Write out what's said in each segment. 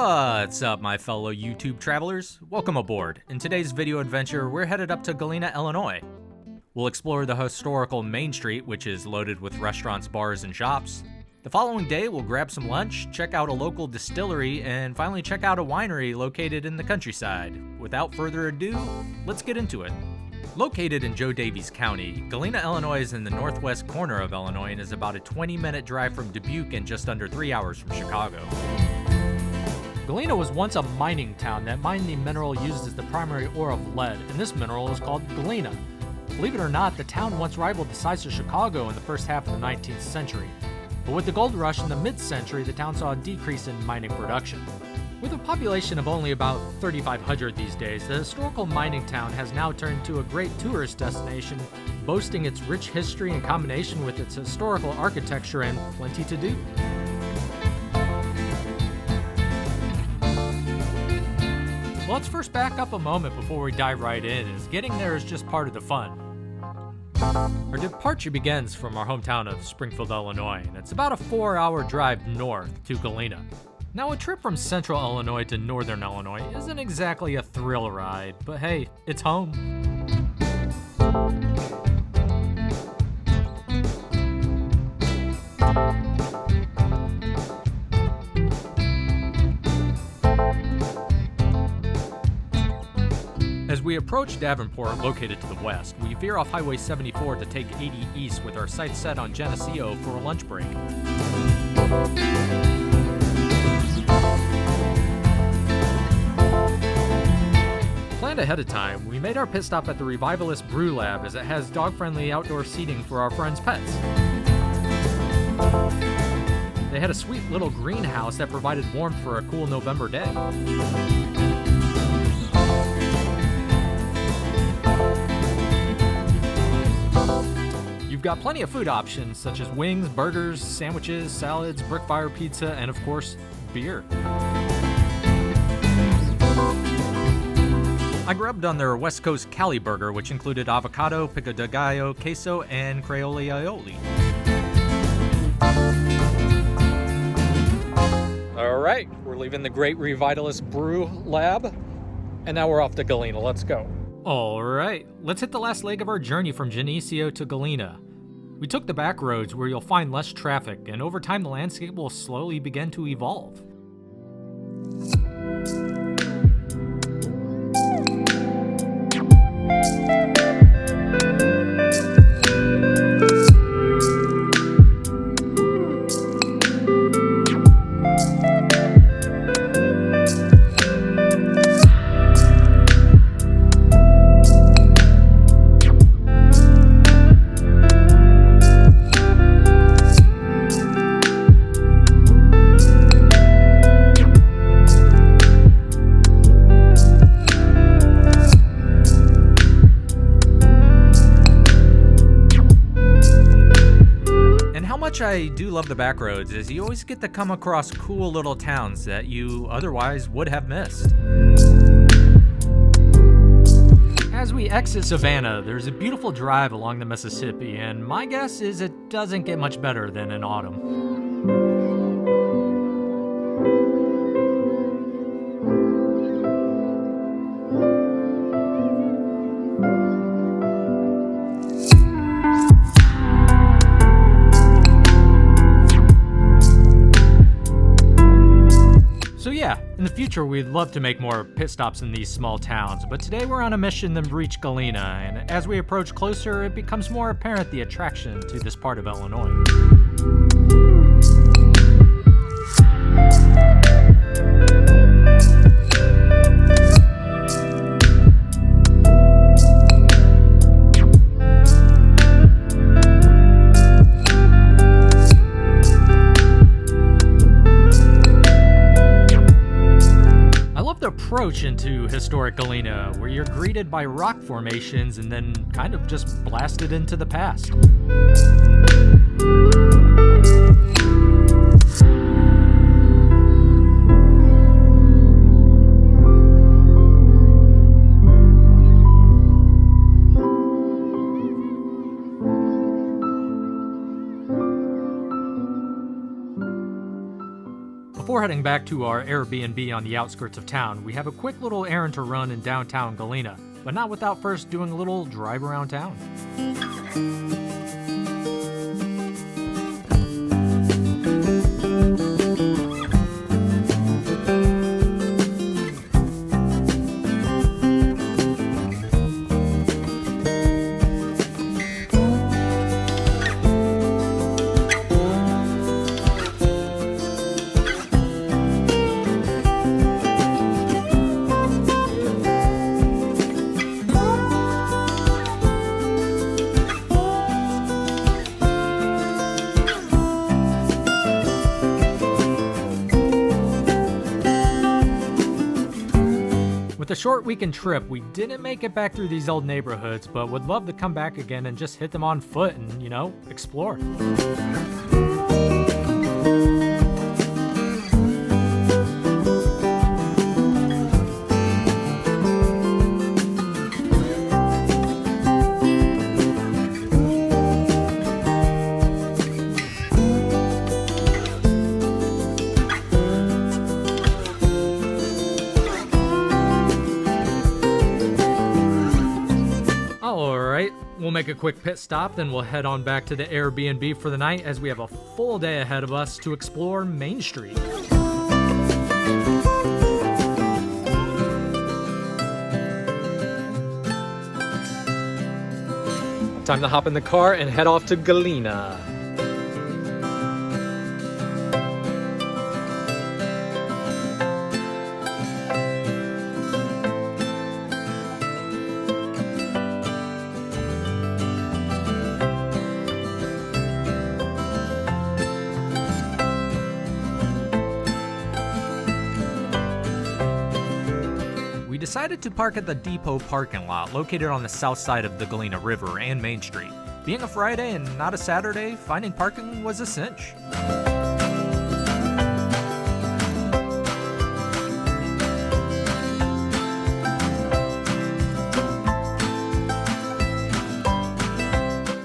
What's up, my fellow YouTube travelers? Welcome aboard. In today's video adventure, we're headed up to Galena, Illinois. We'll explore the historical Main Street, which is loaded with restaurants, bars, and shops. The following day, we'll grab some lunch, check out a local distillery, and finally check out a winery located in the countryside. Without further ado, let's get into it. Located in Joe Daviess County, Galena, Illinois is in the northwest corner of Illinois and is about a 20-minute drive from Dubuque and just under 3 hours from Chicago. Galena was once a mining town that mined the mineral used as the primary ore of lead, and this mineral is called galena. Believe it or not, the town once rivaled the size of Chicago in the first half of the 19th century. But with the gold rush in the mid-century, the town saw a decrease in mining production. With a population of only about 3,500 these days, the historical mining town has now turned to a great tourist destination, boasting its rich history in combination with its historical architecture and plenty to do. Let's first back up a moment before we dive right in, as getting there is just part of the fun. Our departure begins from our hometown of Springfield, Illinois, and it's about a 4-hour drive north to Galena. Now, a trip from central Illinois to northern Illinois isn't exactly a thrill ride, but hey, it's home. As we approach Davenport, located to the west, we veer off Highway 74 to take 80 east with our sights set on Geneseo for a lunch break. Planned ahead of time, we made our pit stop at the Revivalist Brew Lab as it has dog-friendly outdoor seating for our friends' pets. They had a sweet little greenhouse that provided warmth for a cool November day. You've got plenty of food options such as wings, burgers, sandwiches, salads, brickfire pizza, and of course, beer. I grubbed on their West Coast Cali burger, which included avocado, pico de gallo, queso, and craoli aioli. Alright, we're leaving the Great Revivalist Brew Lab, and now we're off to Galena. Let's go. Alright, let's hit the last leg of our journey from Geneseo to Galena. We took the back roads where you'll find less traffic, and over time the landscape will slowly begin to evolve. I do love the back roads is you always get to come across cool little towns that you otherwise would have missed. As we exit Savannah, there's a beautiful drive along the Mississippi, and my guess is it doesn't get much better than in autumn. In the future, we'd love to make more pit stops in these small towns, but today we're on a mission to reach Galena, and as we approach closer, it becomes more apparent the attraction to this part of Illinois. Approach into historic Galena, where you're greeted by rock formations and then kind of just blasted into the past. Before heading back to our Airbnb on the outskirts of town, we have a quick little errand to run in downtown Galena, but not without first doing a little drive around town. With a short weekend trip, we didn't make it back through these old neighborhoods, but would love to come back again and just hit them on foot and, explore. We'll make a quick pit stop, then we'll head on back to the Airbnb for the night as we have a full day ahead of us to explore Main Street. Time to hop in the car and head off to Galena. Decided to park at the depot parking lot located on the south side of the Galena River and Main Street. Being a Friday and not a Saturday, finding parking was a cinch.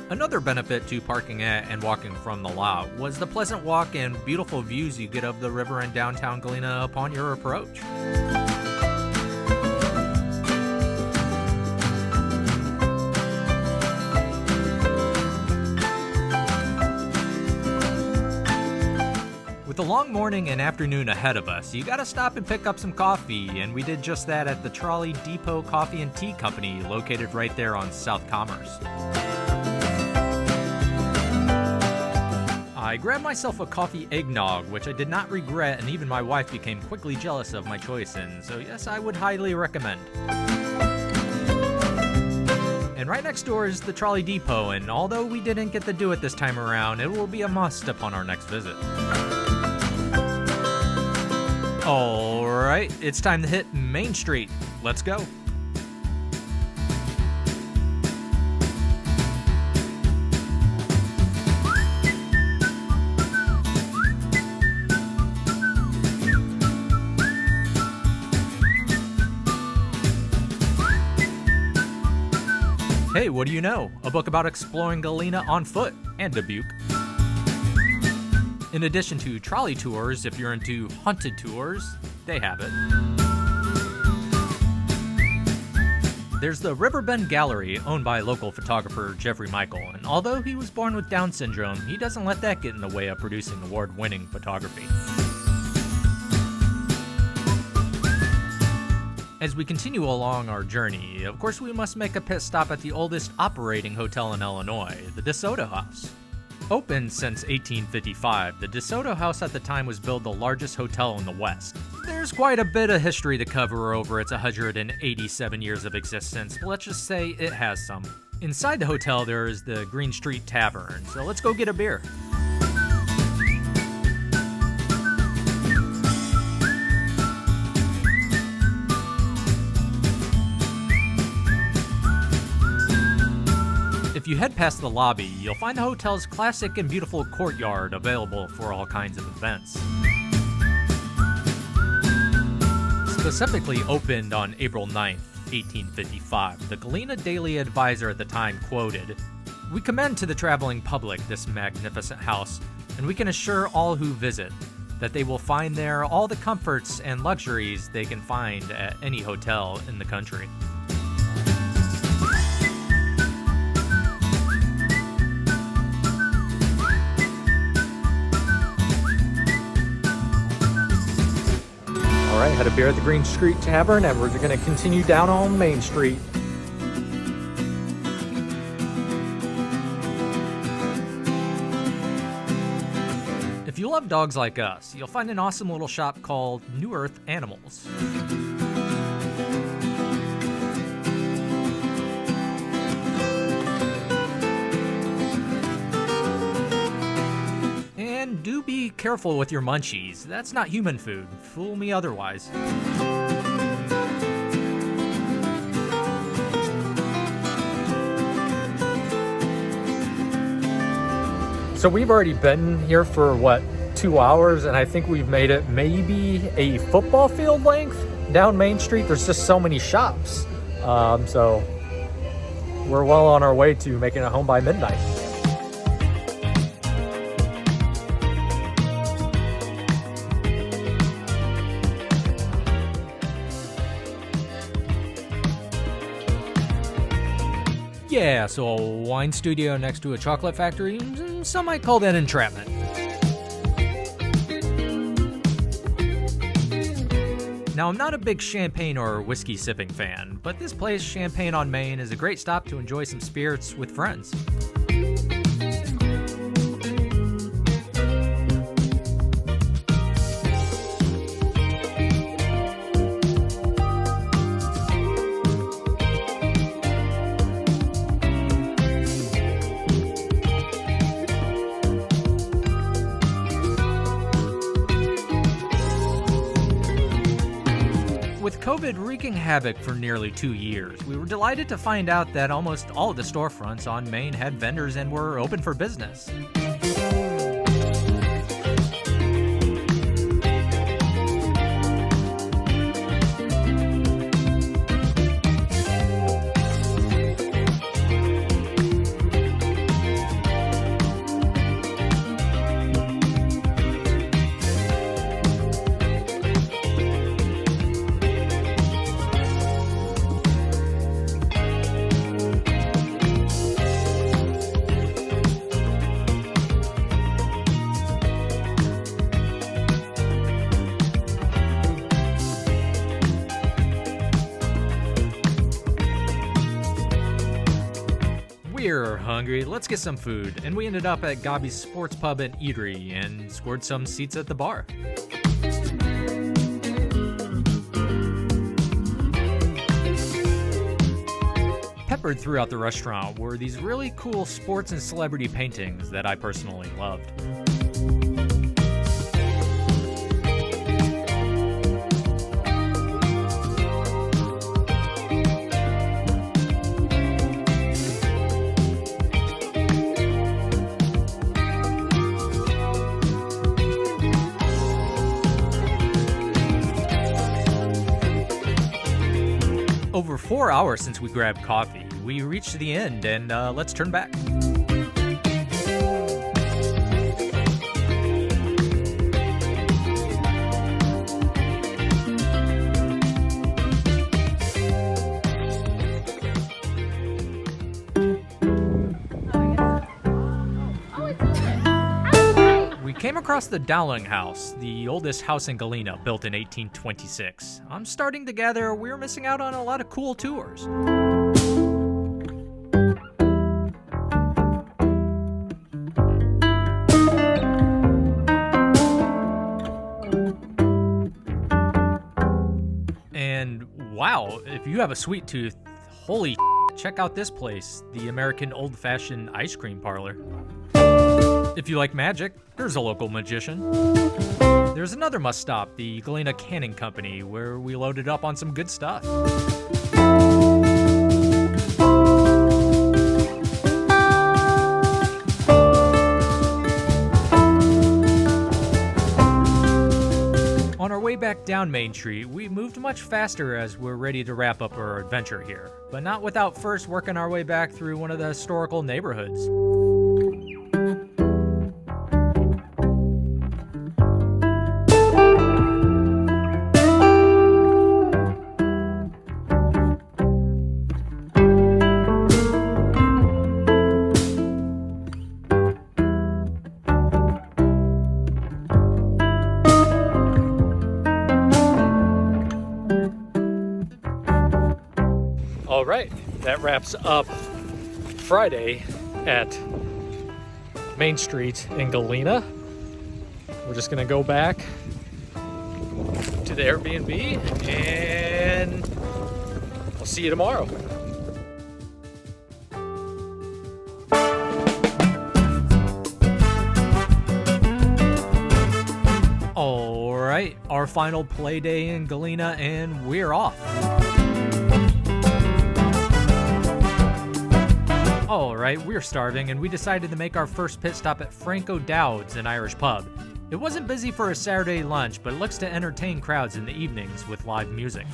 Another benefit to parking at and walking from the lot was the pleasant walk and beautiful views you get of the river in downtown Galena upon your approach. With a long morning and afternoon ahead of us, you gotta stop and pick up some coffee, and we did just that at the Trolley Depot Coffee and Tea Company located right there on South Commerce. I grabbed myself a coffee eggnog, which I did not regret, and even my wife became quickly jealous of my choice, and so yes, I would highly recommend. And right next door is the Trolley Depot, and although we didn't get to do it this time around, it will be a must upon our next visit. Alright, it's time to hit Main Street. Let's go. Hey, what do you know? A book about exploring Galena on foot and Dubuque. In addition to trolley tours, if you're into haunted tours, they have it. There's the Riverbend Gallery, owned by local photographer Jeffrey Michael, and although he was born with Down syndrome, he doesn't let that get in the way of producing award-winning photography. As we continue along our journey, of course we must make a pit stop at the oldest operating hotel in Illinois, the DeSoto House. Opened since 1855, the DeSoto House at the time was billed the largest hotel in the West. There's quite a bit of history to cover over its 187 years of existence, but let's just say it has some. Inside the hotel there is the Green Street Tavern, so let's go get a beer. If you head past the lobby, you'll find the hotel's classic and beautiful courtyard available for all kinds of events. Specifically opened on April 9th, 1855, the Galena Daily Advisor at the time quoted, "We commend to the traveling public this magnificent house, and we can assure all who visit that they will find there all the comforts and luxuries they can find at any hotel in the country. All right, had a beer at the Green Street Tavern, and we're going to continue down on Main Street. If you love dogs like us, you'll find an awesome little shop called New Earth Animals. And do be careful with your munchies. That's not human food. Fool me otherwise. So we've already been here for, 2 hours, and I think we've made it maybe a football field length down Main Street. There's just so many shops. So we're well on our way to making it home by midnight. Yeah, so a wine studio next to a chocolate factory, some might call that entrapment. Now, I'm not a big champagne or whiskey sipping fan, but this place, Champagne on Main, is a great stop to enjoy some spirits with friends. With COVID wreaking havoc for nearly 2 years, we were delighted to find out that almost all of the storefronts on Main had vendors and were open for business. We're hungry, let's get some food, and we ended up at Gabi's Sports Pub and Eatery and scored some seats at the bar. Peppered throughout the restaurant were these really cool sports and celebrity paintings that I personally loved. Over 4 hours since we grabbed coffee, we reached the end, and let's turn back. We came across the Dowling House, the oldest house in Galena, built in 1826. I'm starting to gather we're missing out on a lot of cool tours. And wow, if you have a sweet tooth, holy check out this place, the American Old-Fashioned Ice Cream Parlor. If you like magic, there's a local magician. There's another must-stop, the Galena Canning Company, where we loaded up on some good stuff. On our way back down Main Street, we moved much faster as we're ready to wrap up our adventure here, but not without first working our way back through one of the historical neighborhoods. right, that wraps up Friday at Main Street in Galena. We're just gonna go back to the Airbnb and I'll see you tomorrow. All right, our final play day in Galena and we're off. All right, we're starving and we decided to make our first pit stop at Frank O'Dowd's, an Irish pub. It wasn't busy for a Saturday lunch, but it looks to entertain crowds in the evenings with live music.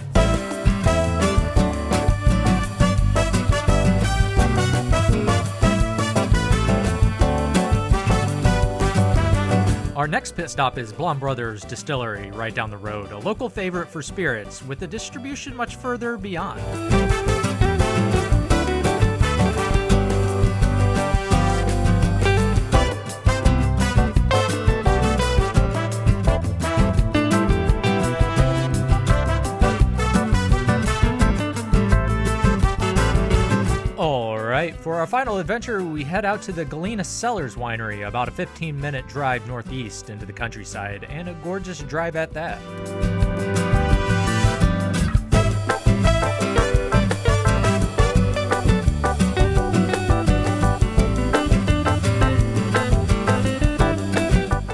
Our next pit stop is Blonde Brothers Distillery, right down the road, a local favorite for spirits, with a distribution much further beyond. For our final adventure, we head out to the Galena Cellars Winery, about a 15-minute drive northeast into the countryside, and a gorgeous drive at that.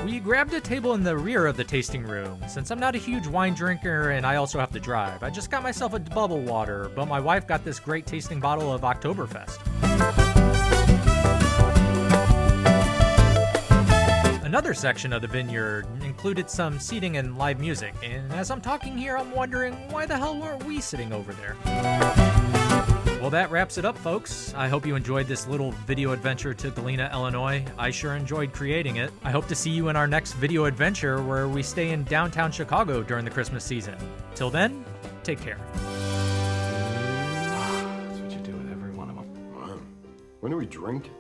We grabbed a table in the rear of the tasting room. Since I'm not a huge wine drinker and I also have to drive, I just got myself a bubble water, but my wife got this great tasting bottle of Oktoberfest. Another section of the vineyard included some seating and live music, and as I'm talking here, I'm wondering why the hell weren't we sitting over there? Well, that wraps it up, folks. I hope you enjoyed this little video adventure to Galena, Illinois. I sure enjoyed creating it. I hope to see you in our next video adventure where we stay in downtown Chicago during the Christmas season. Till then, take care. That's what you do with every one of them. When do we drink?